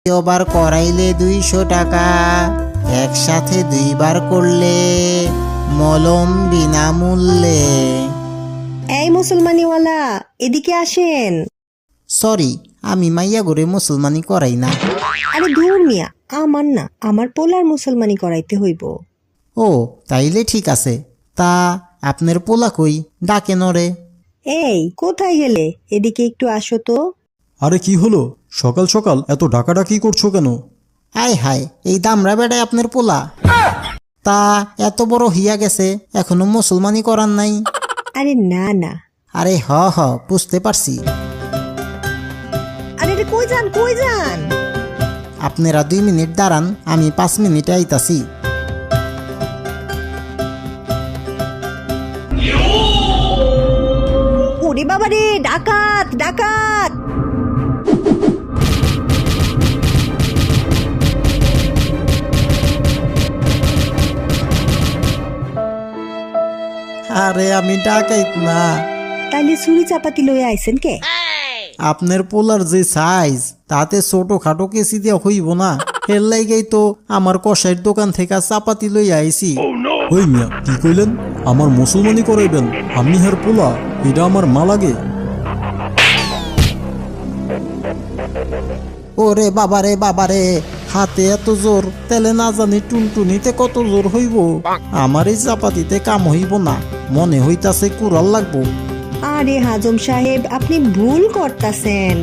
দ্বিতীয়বার করাইলে 200 টাকা, একসাথে 2বার করলে মলম বিনামূল্যে। এই মুসলমানিওয়ালা, এদিকে আসেন। সরি, আমি মাইয়া গরে মুসলমানি করাই না। আরে ধুর মিয়া, আমার না, আমার পোলার মুসলমানি করাইতে হইব। ও তাইলে ঠিক আছে। তা আপনার পোলা কই, ডাকে নরে? এই কোথায় গেলে, এদিকে একটু আসো তো। আরে কি হলো, সকাল সকাল এত ডাকাডাকি করছো কেন? আয় হায়, এই দামরা বেড়ায় আপনার পোলা। তা এত বড় হইয়া গেছে, এখনো মুসলমানি করার নাই? আরে না না। আরে হ হ, বুঝতে পারছি। আরে রে, কই যান কই যান? আপনারা 2 মিনিট দাঁড়ান, আমি 5 মিনিটে আইতাছি। ওরে বাবা রে, ডাকাত ডাকাত! আরে আমি ডাকাইত না। তাইলে ছুরি চাপাতি লইয়া আইছেন কে? আপনার পোলার যে সাইজ, তাতে ছোট খাটো কেসি দিয়া হইব না। এর লাইগাই তো আমার কষাইয়ের দোকান থেকে চাপাতি লই আইছি। ওই মিয়া, কি কইলেন? আমার মুসলমানি করাইবেন? আমি হার পোলা, এটা আমার মা লাগে। ওরে বাবারে বাবারে, হাতে এত জোর, তেলে না জানি টুনটুনিতে কত জোর হইব। আমার এই চাপাতিতে কাম হইব না, মনে হইতাছে কুড়াল লাগবো। আরে হাজম সাহেব, আপনি ভুল করতাছেন।